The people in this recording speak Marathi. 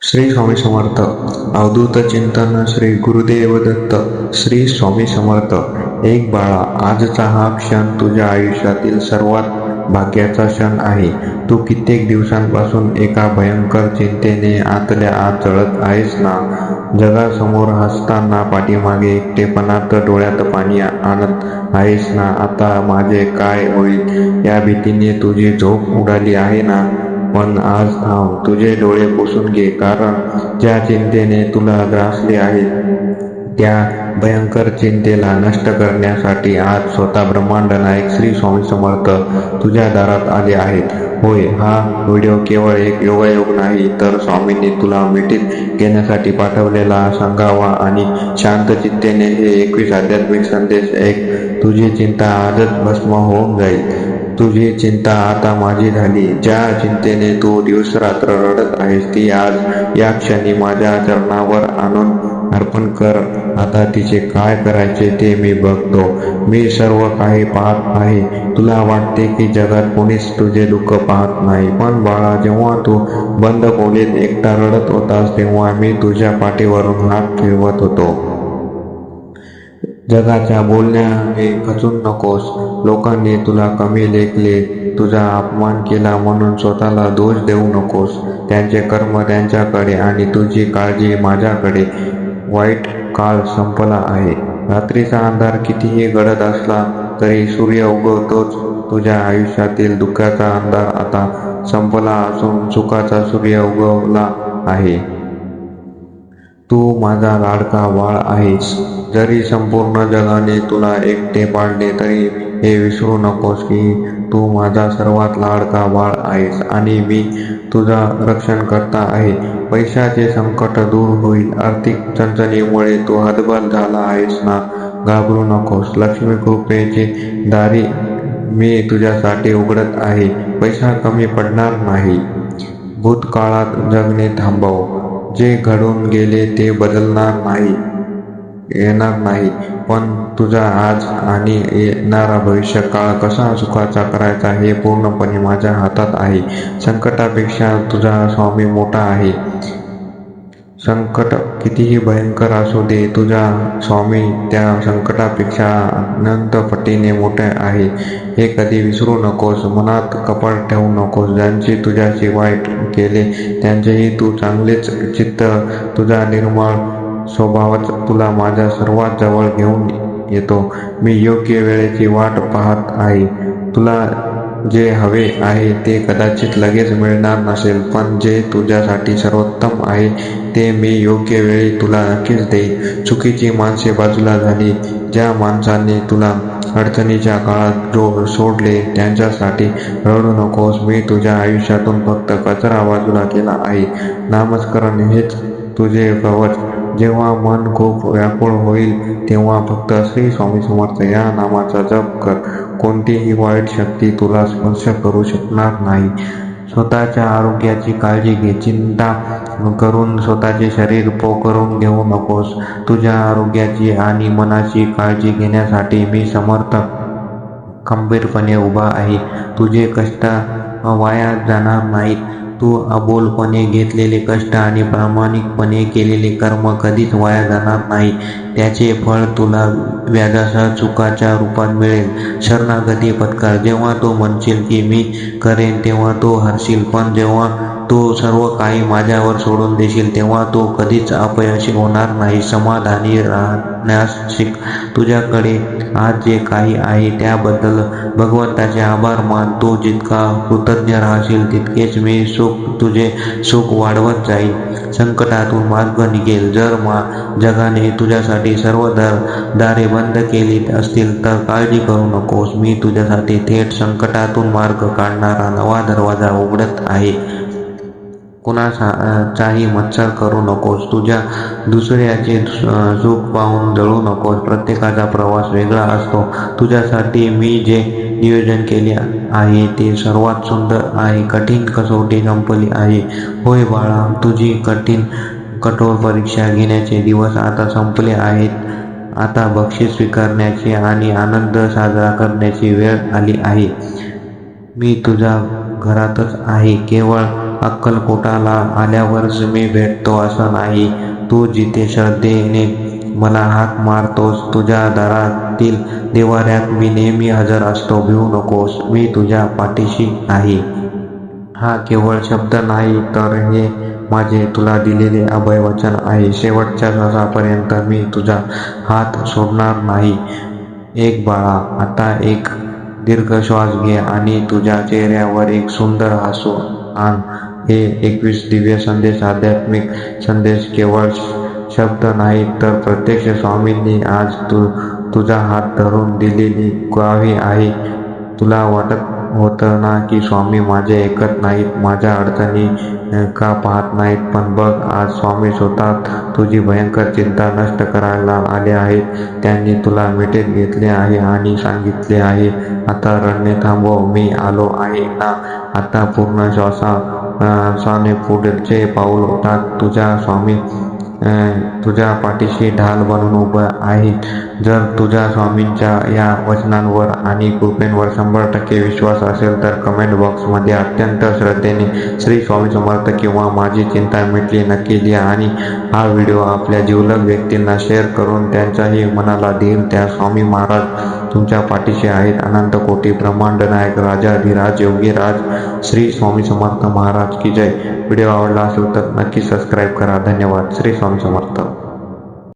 श्री स्वामी समर्थ. अवधूत चिंतन श्री गुरुदेव दत्त. श्री स्वामी समर्थ. एक बाळा, आजचा हा क्षण तुझ्या आयुष्यातील सर्वात भाग्याचा क्षण आहे. तू कित्येक दिवसांपासून एका भयंकर चिंतेने आतल्या आत जळत आहेस ना. जगासमोर हसताना पाठीमागे एकटेपणात डोळ्यात पाणी आणत आहेस ना. आता माझे काय होईल या भीतीने तुझी झोप उडाली आहे ना. पण आज थांब, तुझे डोळे पुसून घे, कारण ज्या चिंतेने तुला ग्रासले आहे त्या भयंकर चिंतेला नष्ट करण्यासाठी आज स्वतः ब्रह्मांड नायक श्री स्वामी समर्थ तुझ्या दारात आले आहेत. होय, हा व्हिडिओ केवळ एक योगायोग नाही, तर स्वामींनी तुला मिठीत घेण्यासाठी पाठवलेला सांगावा आणि शांत चित्तेने हे 21 आध्यात्मिक संदेश ऐक. तुझी चिंता आजच भस्म होऊन जाईल. तुझी चिंता आता माझी झाली. ज्या चिंतेने तू दिवस रात्र रडत आहेस ती आज या क्षणी माझ्या चरणावर आणून अर्पण कर. आता तिचे काय करायचे ते मी बघतो. मी सर्व काही पाहत आहे. तुला वाटते की जगात कोणीच तुझे दुःख पाहत नाही, पण बाळा, जेव्हा तू बंद खोलीत एकटा रडत होतास तेव्हा मी तुझ्या पाठीवरून हात फिरवत होतो. जगाच्या बोलण्याने खचून नकोस. लोकांनी तुला कमी लेखले, तुझा अपमान केला म्हणून स्वतःला दोष देऊ नकोस. त्यांचे कर्म त्यांच्याकडे आणि तुझी काळजी माझ्याकडे. वाईट काळ संपला आहे. रात्रीचा अंधार कितीही गडद असला तरी सूर्य उगवतोच. तुझ्या आयुष्यातील दुःखाचा अंधार आता संपला असून सुखाचा सूर्य उगवला आहे. तू माझा लाडका बाळ आहेस. जरी संपूर्ण जगाने तुला एकटे पाडले तरी हे विसरू नकोस की तू माझा सर्वात लाडका बाळ आहेस आणि मी तुझा रक्षणकर्ता आहे. पैशाचे संकट दूर होईल. आर्थिक चणचणीमुळे तू हतबल झाला आहेस ना. घाबरू नकोस. लक्ष्मी कृपेची दारी मी तुझ्यासाठी उघडत आहे. पैसा कमी पडणार नाही. भूतकाळात जगणे थांबव. जे घडून गेले ते बदलणार येणार नाही, पण तुझा आज आणि येणारा भविष्यकाळ कसा सुखाचा करायचा हे पूर्णपणे माझ्या हातात आहे. संकटापेक्षा तुझा स्वामी मोठा आहे. संकट कितीही भयंकर असू दे, तुझा स्वामी त्या संकटापेक्षा अनंत पटीने मोठे आहे. हे कधी विसरू नकोस. मनात कपट ठेवू नकोस. ज्यांची तुझ्याशी वाईट केले त्यांचेही तू चांगलेच चित्त. तुझा निर्मळ स्वभावच तुला माझ्या सर्वात जवळ घेऊन येतो. मी योग्य वेळेची वाट पाहत आहे. तुला जे हवे आहे ते कदाचित लगेच मिळणार नसेल, पण जे तुझ्यासाठी सर्वोत्तम आहे ते मी योग्य वेळी तुला नक्कीच देईन. चुकीची माणसे बाजूला झाली. ज्या माणसांनी तुला अडचणीच्या काळात सोडले त्यांच्यासाठी रडू नकोस. मी तुझ्या आयुष्यातून फक्त कचरा बाजूला केला आहे. नामस्मरण हेच तुझे कवच. जेव्हा मन खूप व्याकुळ होईल तेव्हा फक्त श्री स्वामी समर्थ या नामाचा जप कर. कोणतीही वाईट शक्ती तुला स्पर्श करू शकणार नाही. स्वतःच्या आरोग्याची काळजी घे. चिंता करून स्वतःचे शरीर पोखरून घेऊ नकोस. तुझ्या आरोग्याची आणि मनाची काळजी घेण्यासाठी मी समर्थ खंबीरपणे उभा आहे. तुझे कष्ट वाया जाणार नाहीत. तू अबोलपणे घेतलेले कष्ट आणि प्रामाणिकपणे केलेले कर्म कधीच वाया जाणार नाही. त्याचे फळ तुला व्याजासह सुखाच्या रूपात मिळेल. शरणागती पत्कार. जेव्हा तू म्हणशील की मी करेन तेव्हा तू हरशील, पण जेव्हा तू सर्व काही माझ्यावर सोडून देशील तेव्हा तू कधीच अपयशी होणार नाही. समाधानी राहण्यास शिक. तुझ्याकडे आज जे काही आहे त्याबद्दल भगवंताचे आभार मान. तू जितका कृतज्ञ राहशील तितकेच मी तुझे सुख वाढवत जाईल. संकटातून मार्ग निघेल. जर जगाने तुझ्यासाठी सर्व दारे बंद केली असतील तर काळजी करू नकोस. मी तुझ्यासाठी थेट संकटातून मार्ग काढणारा नवा दरवाजा उघडत आहे. कुणाचाही मत्सर करू नकोस. दुसऱ्याचे सुख पाहून जळू नकोस. प्रत्येकाचा प्रवास वेगळा असतो. तुझ्यासाठी मी जे नियोजन केले आहे ते सर्वात सुंदर आहे. कठीण कसोटी संपली आहे. होय बाळा, तुझी कठोर परीक्षा घेण्याचे दिवस आता संपले आहेत. आता बक्षीस स्वीकारण्याची आणि आनंद साजरा करण्याची वेळ आली आहे. मी तुझ्या घरातच आहे. केवळ अक्कलकोटाला आल्यावरच मी भेटतो असं नाही. तू जिथे श्रद्धेने मला हाक मारतोस, तुझ्या दारातील देव्हाऱ्यात मी नेहमी हजर असतो. भिवू नकोस, मी तुझ्या पाठीशी आहे. हा केवळ शब्द नाही, तर हे माझे तुला दिलेले अभयवचन आहे. शेवटच्या श्वासापर्यंत मी तुझा हात सोडणार नाही. एक बाळा, आता एक दीर्घ श्वास घे आणि तुझ्या चेहऱ्यावर एक सुंदर हसू आण. हे 21 दिव्य संदेश, आध्यात्मिक संदेश, केवळ शब्द नाहीत, तर प्रत्यक्ष स्वामींनी आज तुझा हात धरून दिलेली ग्वाही आहे. तुला वाटत होतं ना की स्वामी माझे ऐकत नाहीत, माझ्या अडचणी का पाहत नाहीत, पण बघ, आज स्वामी स्वतः तुझी भयंकर चिंता नष्ट करायला आले आहेत. त्यांनी तुला मिठीत घेतले आहे आणि सांगितले आहे, आता रडणे थांबव, मी आलो आहे ना. आता पूर्ण श्वासाने पुढचे पाऊल टाक. तुझ्या पाठीशी ढाल बनून उभा आहे. जर तुझ्या स्वामींच्या या वचनांवर आणि कृपेवर 100% विश्वास असेल तर कमेंट बॉक्समध्ये अत्यंत श्रद्धेने श्री स्वामी समर्थ किंवा माझी चिंता मिटली नक्की लिहा. आणि हा व्हिडिओ आपल्या जिवलग व्यक्तींना शेअर करून त्यांच्याही मनाला धीर द्या. स्वामी महाराज तुमच्या पाठीशी आहेत. अनंत कोटी ब्रह्मांड नायक राजाधिराज योगीराज श्री स्वामी समर्थ महाराज की जय. व्हिडिओ आवडला असेल तर नक्की सबस्क्राईब करा. धन्यवाद. श्री स्वामी समर्थ.